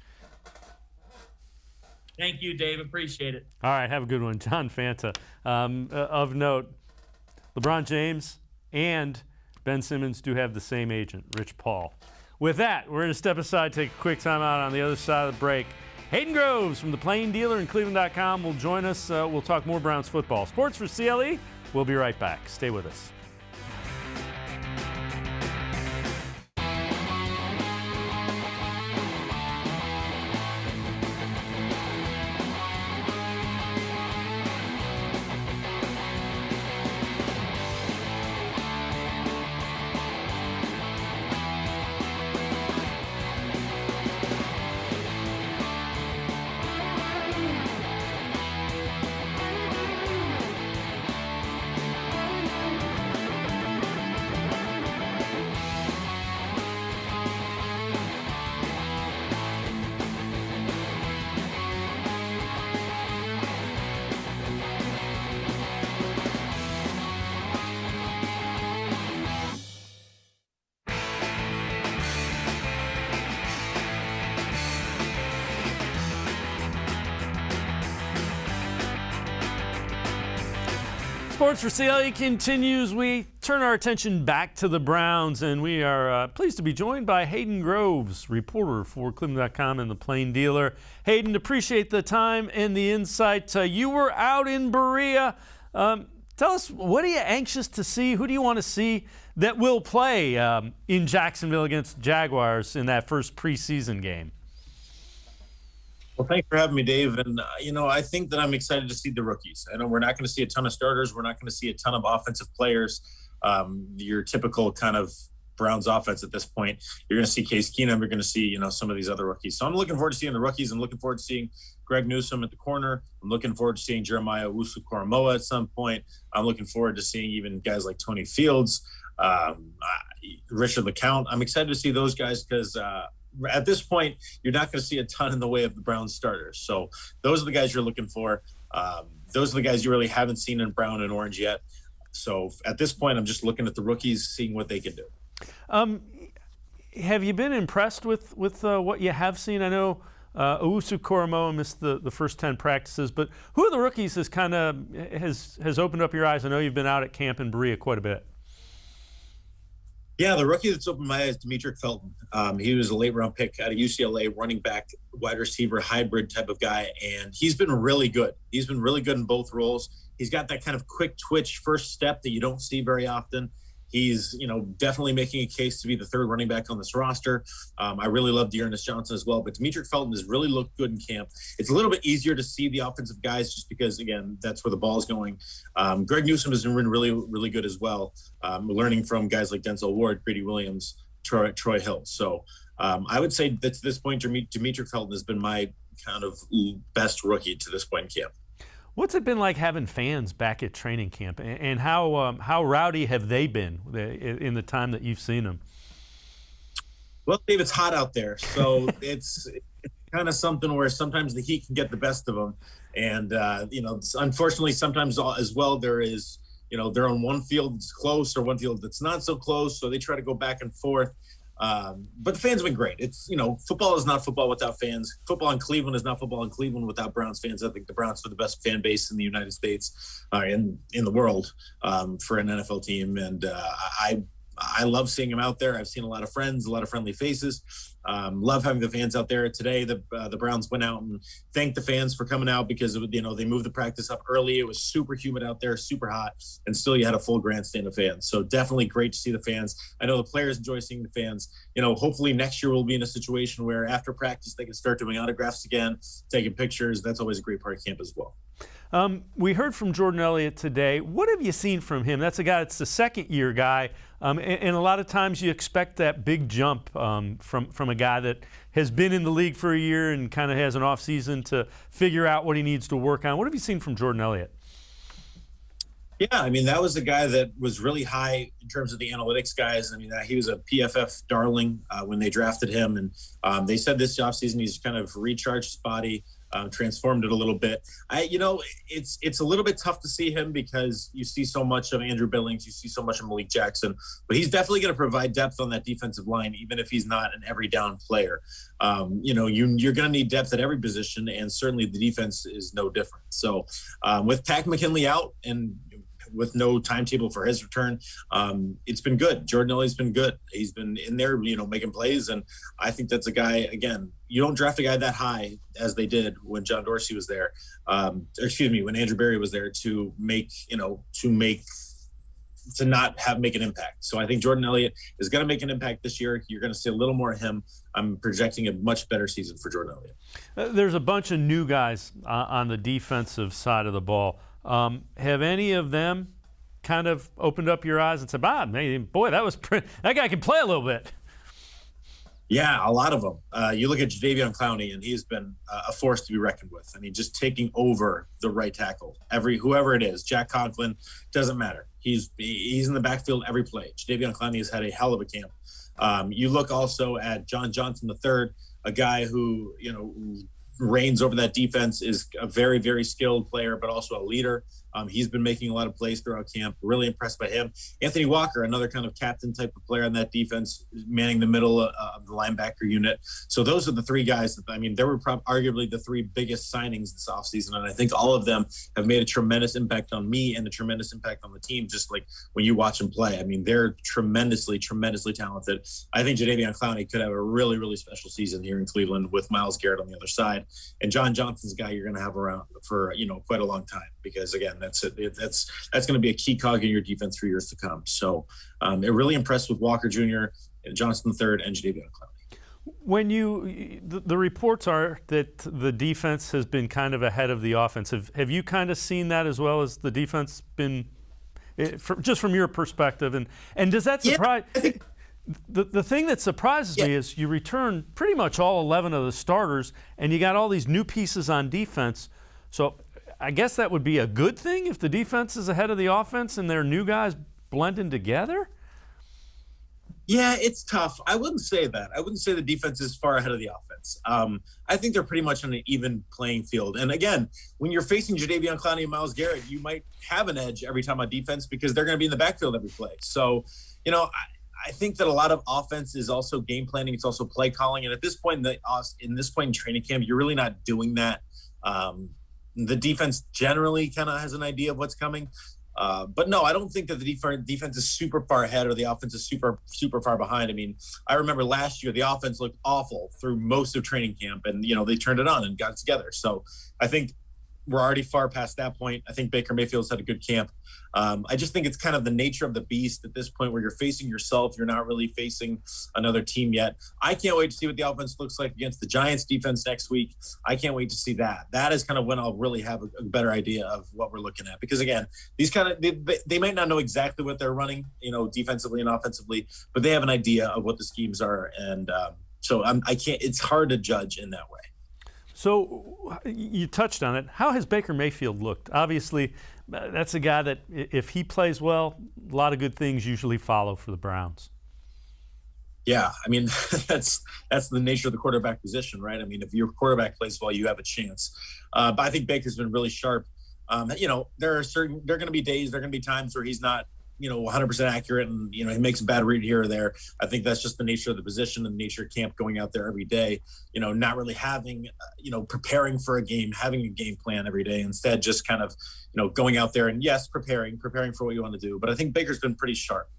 Thank you, Dave. Appreciate it. All right, have a good one. John Fanta. Of note, LeBron James and Ben Simmons do have the same agent, Rich Paul. With that, we're going to step aside, take a quick time out on the other side of the break. Hayden Groves from the Plain Dealer and cleveland.com will join us. We'll talk more Browns football. Sports for CLE. We'll be right back. Stay with us. Sports for CLE continues. We turn our attention back to the Browns, and we are pleased to be joined by Hayden Groves, reporter for cleveland.com and the Plain Dealer. Hayden, appreciate the time and the insight. You were out in Berea. Tell us, what are you anxious to see? Who do you want to see that will play in Jacksonville against the Jaguars in that first preseason game? Well, thanks for having me, Dave. And, I think that I'm excited to see the rookies. I know we're not going to see a ton of starters. We're not going to see a ton of offensive players. Your typical kind of Browns offense at this point. You're going to see Case Keenum. You're going to see, some of these other rookies. So I'm looking forward to seeing the rookies. I'm looking forward to seeing Greg Newsome at the corner. I'm looking forward to seeing Jeremiah Owusu-Koramoah at some point. I'm looking forward to seeing even guys like Tony Fields. Richard LeCount. I'm excited to see those guys because at this point, you're not going to see a ton in the way of the Browns starters. So those are the guys you're looking for. Those are the guys you really haven't seen in brown and orange yet. So at this point, I'm just looking at the rookies, seeing what they can do. Have you been impressed with what you have seen? I know Owusu-Koramoah missed the first 10 practices, but who are the rookies has opened up your eyes? I know you've been out at camp in Berea quite a bit. Yeah, the rookie that's opened my eyes, Demetric Felton. He was a late-round pick out of UCLA, running back, wide receiver, hybrid type of guy, and he's been really good. He's been really good in both roles. He's got that kind of quick twitch first step that you don't see very often. He's, definitely making a case to be the third running back on this roster. I really love Dearness Johnson as well, but Demetric Felton has really looked good in camp. It's a little bit easier to see the offensive guys just because, again, that's where the ball is going. Greg Newsome has been really, really good as well, learning from guys like Denzel Ward, Grady Williams, Troy Hill. So I would say that to this point, Demetric Felton has been my kind of best rookie to this point in camp. What's it been like having fans back at training camp, and how rowdy have they been in the time that you've seen them? Well, Dave, it's hot out there, so it's kind of something where sometimes the heat can get the best of them, and unfortunately, sometimes as well there is, they're on one field that's close or one field that's not so close, so they try to go back and forth. But the fans have been great. It's, football is not football without fans. Football in Cleveland is not football in Cleveland without Browns fans. I think the Browns are the best fan base in the United States, in the world, for an NFL team. And I love seeing them out there. I've seen a lot of friends, a lot of friendly faces. Love having the fans out there. Today, the Browns went out and thanked the fans for coming out because they moved the practice up early. It was super humid out there, super hot, and still you had a full grandstand of fans. So definitely great to see the fans. I know the players enjoy seeing the fans. Hopefully next year we'll be in a situation where after practice they can start doing autographs again, taking pictures. That's always a great part of camp as well. We heard from Jordan Elliott today. What have you seen from him? That's a guy that's the second-year guy, and a lot of times you expect that big jump from a guy that has been in the league for a year and kind of has an off-season to figure out what he needs to work on. What have you seen from Jordan Elliott? Yeah, that was a guy that was really high in terms of the analytics guys. He was a PFF darling when they drafted him, and they said this offseason he's kind of recharged his body. Transformed it a little bit. It's a little bit tough to see him because you see so much of Andrew Billings, you see so much of Malik Jackson, but he's definitely going to provide depth on that defensive line, even if he's not an every down player. You're going to need depth at every position, and certainly the defense is no different. So with Takk McKinley out and with no timetable for his return, it's been good. Jordan Elliott's been good. He's been in there, making plays, and I think that's a guy, again, you don't draft a guy that high as they did when John Dorsey was there, when Andrew Berry was there to make an impact. So I think Jordan Elliott is going to make an impact this year. You're going to see a little more of him. I'm projecting a much better season for Jordan Elliott. There's a bunch of new guys on the defensive side of the ball. Have any of them kind of opened up your eyes and said, boy, that guy can play a little bit? Yeah, a lot of them. You look at Jadeveon Clowney, and he's been a force to be reckoned with. Just taking over the right tackle. Whoever it is, Jack Conklin, doesn't matter. He's in the backfield every play. Jadeveon Clowney has had a hell of a camp. You look also at John Johnson III, a guy who, reigns over that defense, is a very, very skilled player, but also a leader. He's been making a lot of plays throughout camp. Really impressed by him. Anthony Walker, another kind of captain type of player on that defense, manning the middle of the linebacker unit. So those are the three guys that, they were arguably the three biggest signings this offseason. And I think all of them have made a tremendous impact on me and a tremendous impact on the team, just like when you watch them play. They're tremendously, tremendously talented. I think Jadeveon Clowney could have a really, really special season here in Cleveland with Myles Garrett on the other side. And John Johnson's a guy you're going to have around for, quite a long time, because again, that's going to be a key cog in your defense for years to come. So they're really impressed with Walker Jr., Johnson III, and Jadeveon Clowney. When the reports are that the defense has been kind of ahead of the offense. Have you kind of seen that as well, as the defense been, just from your perspective? And does that surprise? Yeah, the thing that surprises me is you return pretty much all 11 of the starters, and you got all these new pieces on defense. So I guess that would be a good thing if the defense is ahead of the offense and their new guys blending together? Yeah, it's tough. I wouldn't say that. I wouldn't say the defense is far ahead of the offense. I think they're pretty much on an even playing field. And again, when you're facing Jadeveon Clowney and Myles Garrett, you might have an edge every time on defense because they're going to be in the backfield every play. So, I think that a lot of offense is also game planning. It's also play calling. And at this point in training camp, you're really not doing that. The defense generally kind of has an idea of what's coming. But no, I don't think that the defense is super far ahead or the offense is super, super far behind. I mean, I remember last year, the offense looked awful through most of training camp and, they turned it on and got it together. So I think we're already far past that point. I think Baker Mayfield's had a good camp. I just think it's kind of the nature of the beast at this point where you're facing yourself. You're not really facing another team yet. I can't wait to see what the offense looks like against the Giants defense next week. I can't wait to see that. That is kind of when I'll really have a better idea of what we're looking at. Because again, these they might not know exactly what they're running, defensively and offensively, but they have an idea of what the schemes are. And so it's hard to judge in that way. So you touched on it. How has Baker Mayfield looked? Obviously, that's a guy that if he plays well, a lot of good things usually follow for the Browns. Yeah, I mean, that's the nature of the quarterback position, right? I mean, if your quarterback plays well, you have a chance. But I think Baker's been really sharp. There are going to be days, there are going to be times where he's not 100% accurate and, he makes a bad read here or there. I think that's just the nature of the position and the nature of camp, going out there every day, not really having, preparing for a game, having a game plan every day, instead just kind of, going out there and yes, preparing for what you want to do. But I think Baker's been pretty sharp.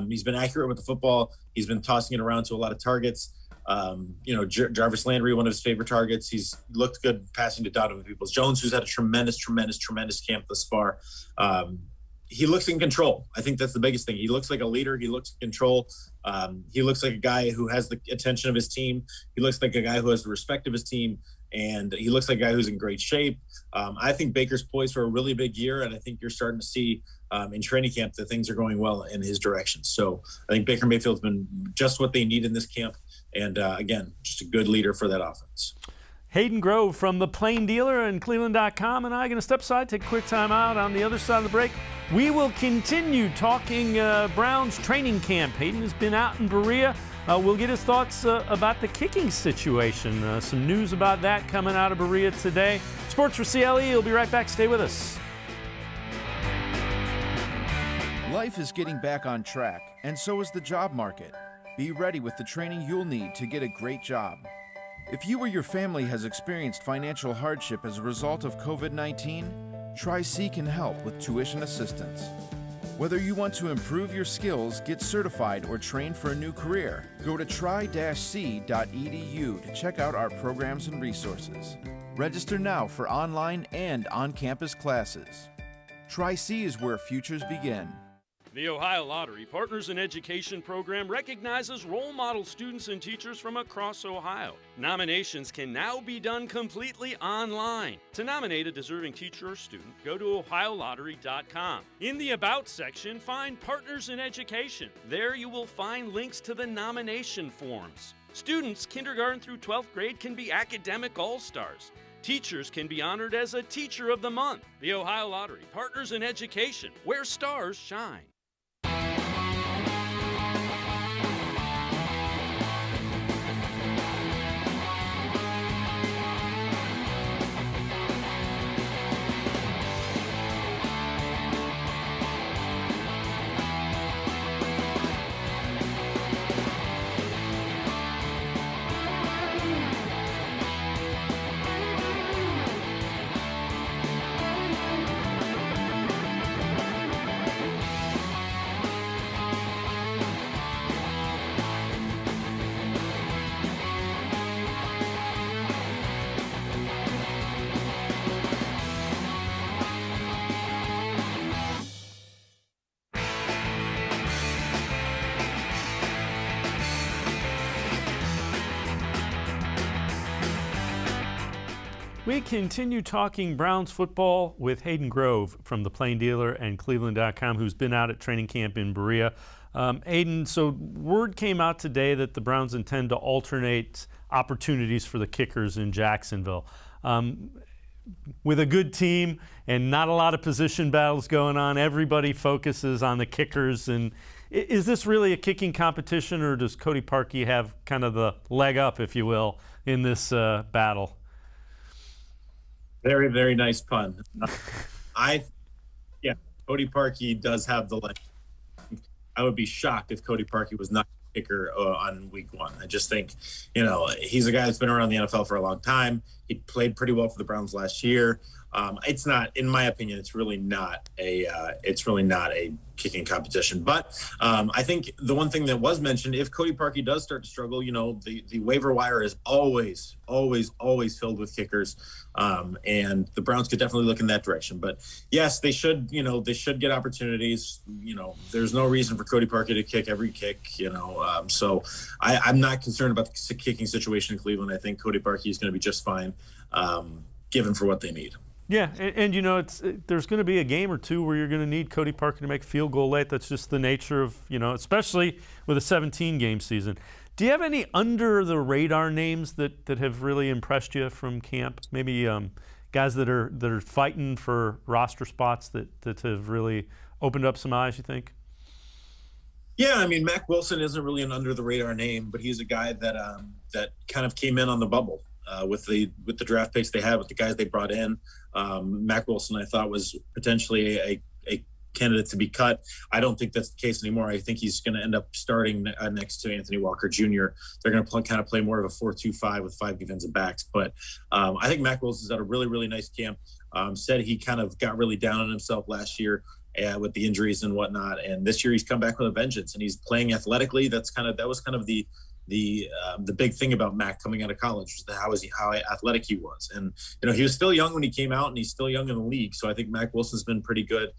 He's been accurate with the football. He's been tossing it around to a lot of targets. Jarvis Landry, one of his favorite targets. He's looked good passing to Donovan Peoples-Jones, who's had a tremendous camp thus far. He looks in control. I think that's the biggest thing. He looks like a leader. He looks in control. He looks like a guy who has the attention of his team. He looks like a guy who has the respect of his team. And he looks like a guy who's in great shape. I think Baker's poised for a really big year. And I think you're starting to see in training camp that things are going well in his direction. So I think Baker Mayfield's been just what they need in this camp. And again, just a good leader for that offense. Hayden Grove from the Plain Dealer and cleveland.com and I are going to step aside, take a quick time out. On the other side of the break, we will continue talking Browns training camp. Hayden has been out in Berea. We'll get his thoughts about the kicking situation. Some news about that coming out of Berea today. Sports4CLE, we'll be right back. Stay with us. Life is getting back on track, and so is the job market. Be ready with the training you'll need to get a great job. If you or your family has experienced financial hardship as a result of COVID-19, Tri-C can help with tuition assistance. Whether you want to improve your skills, get certified, or train for a new career, go to tri-c.edu to check out our programs and resources. Register now for online and on-campus classes. Tri-C is where futures begin. The Ohio Lottery Partners in Education program recognizes role model students and teachers from across Ohio. Nominations can now be done completely online. To nominate a deserving teacher or student, go to ohiolottery.com. In the About section, find Partners in Education. There you will find links to the nomination forms. Students kindergarten through 12th grade can be academic all-stars. Teachers can be honored as a Teacher of the Month. The Ohio Lottery Partners in Education, where stars shine. We continue talking Browns football with Hayden Grove from the Plain Dealer and cleveland.com, who's been out at training camp in Berea. Hayden, so word came out today that the Browns intend to alternate opportunities for the kickers in Jacksonville. With a good team and not a lot of position battles going on, everybody focuses on the kickers, and Is this really a kicking competition, or does Cody Parkey have kind of the leg up, if you will, in this battle? Very, very nice pun. Cody Parkey does have the leg. I would be shocked if Cody Parkey was not a kicker on week 1. I just think, he's a guy that's been around the NFL for a long time. He played pretty well for the Browns last year. It's not, in my opinion, it's really not a kicking competition. But I think the one thing that was mentioned, if Cody Parkey does start to struggle, the waiver wire is always filled with kickers, and the Browns could definitely look in that direction. But yes, they should get opportunities. There's no reason for Cody Parkey to kick every kick. So I'm not concerned about the kicking situation in Cleveland. I think Cody Parkey is going to be just fine, given for what they need. Yeah, and there's going to be a game or two where you're going to need Cody Parkey to make a field goal late. That's just the nature of, especially with a 17-game season. Do you have any under-the-radar names that have really impressed you from camp? Maybe guys that are fighting for roster spots that have really opened up some eyes, you think? Yeah, Mack Wilson isn't really an under-the-radar name, but he's a guy that kind of came in on the bubble. With the draft picks they had, with the guys they brought in, Mack Wilson, I thought, was potentially a candidate to be cut. I don't think that's the case anymore. I think he's going to end up starting next to Anthony Walker Jr. They're going to play more of a 4-2-5 with 5 defensive backs. But I think Mack Wilson's had a really, really nice camp. Said he kind of got really down on himself last year with the injuries and whatnot. And this year he's come back with a vengeance, and he's playing athletically. That was kind of the big thing about Mack coming out of college was how athletic he was. And he was still young when he came out, and he's still young in the league. So I think Mack Wilson's been pretty good.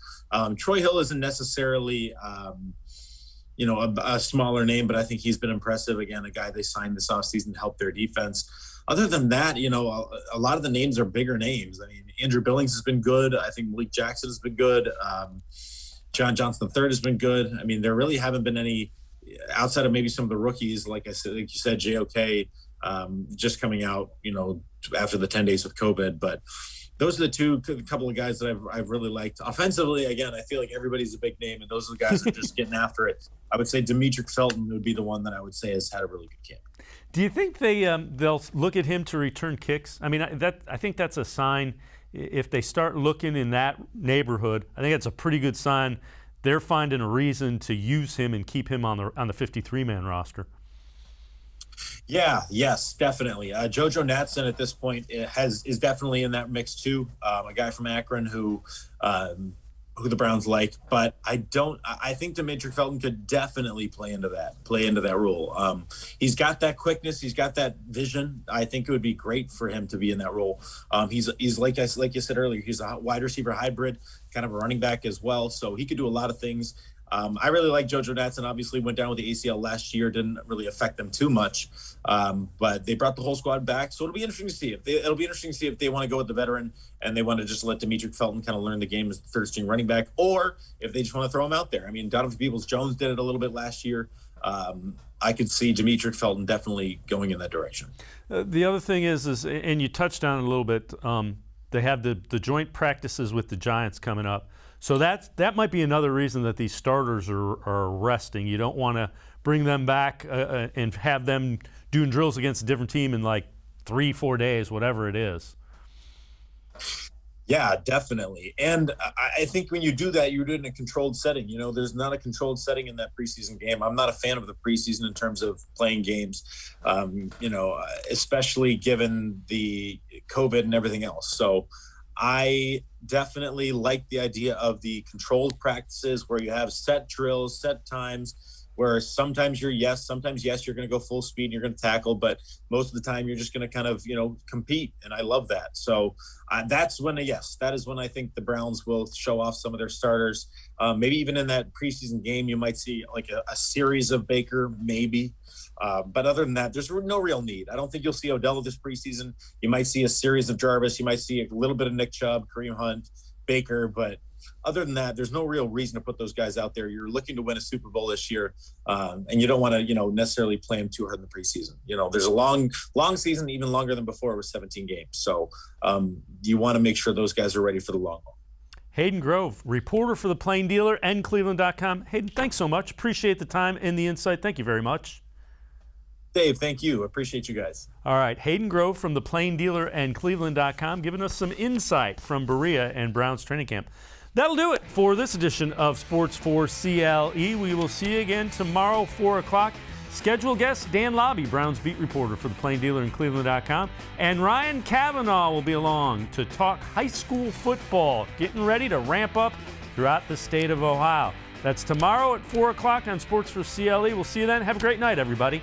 Troy Hill isn't necessarily a smaller name, but I think he's been impressive. Again, a guy they signed this offseason to help their defense. Other than that, a lot of the names are bigger names. Andrew Billings has been good. I think Malik Jackson has been good. John Johnson III has been good. There really haven't been any outside of maybe some of the rookies, like you said, JOK, just coming out, after the 10 days with COVID. But those are the couple of guys that I've really liked. Offensively, again, I feel like everybody's a big name, and those are the guys that are just getting after it. I would say Demetric Felton would be the one that I would say has had a really good camp. Do you think they'll look at him to return kicks? I think that's a sign. If they start looking in that neighborhood, I think that's a pretty good sign. They're finding a reason to use him and keep him on the 53-man roster. Yeah, yes, definitely. JoJo Natson at this point is definitely in that mix too. A guy from Akron who the Browns like, but I think Demetric Felton could definitely play into that role. He's got that quickness, he's got that vision. I think it would be great for him to be in that role. He's like you said earlier, he's a wide receiver hybrid, kind of a running back as well, so he could do a lot of things. I really like JoJo Natson. Obviously went down with the ACL last year, didn't really affect them too much, but they brought the whole squad back, so it'll be interesting to see if they want to go with the veteran and they want to just let Demetric Felton kind of learn the game as the third string running back, or if they just want to throw him out there. Donovan Peoples-Jones did it a little bit last year. I could see Demetric Felton definitely going in that direction. The other thing is, and you touched on it a little bit, they have the joint practices with the Giants coming up. So that might be another reason that these starters are resting. You don't want to bring them back and have them doing drills against a different team in like 3-4 days, whatever it is. Yeah, definitely. And I think when you do that, you're doing a controlled setting. There's not a controlled setting in that preseason game. I'm not a fan of the preseason in terms of playing games, especially given the COVID and everything else. So I definitely like the idea of the controlled practices where you have set drills, set times, where sometimes you're yes, you're going to go full speed and you're going to tackle, but most of the time you're just going to kind of, compete. And I love that. So that is when I think the Browns will show off some of their starters. Maybe even in that preseason game, you might see like a series of Baker, maybe. But other than that, there's no real need. I don't think you'll see Odell this preseason. You might see a series of Jarvis. You might see a little bit of Nick Chubb, Kareem Hunt, Baker. But other than that, there's no real reason to put those guys out there. You're looking to win a Super Bowl this year, and you don't want to, necessarily play them too hard in the preseason. There's a long season, even longer than before with 17 games. So you want to make sure those guys are ready for the long haul. Hayden Grove, reporter for the Plain Dealer and cleveland.com. Hayden, thanks so much. Appreciate the time and the insight. Thank you very much. Dave, thank you. Appreciate you guys. All right, Hayden Grove from the Plain Dealer and cleveland.com giving us some insight from Berea and Browns training camp. That'll do it for this edition of Sports4CLE. We will see you again tomorrow, 4 o'clock. Scheduled guest, Dan Lobby, Browns beat reporter for the Plain Dealer and cleveland.com. And Ryan Kavanaugh will be along to talk high school football, getting ready to ramp up throughout the state of Ohio. That's tomorrow at 4 o'clock on Sports4CLE. We'll see you then. Have a great night, everybody.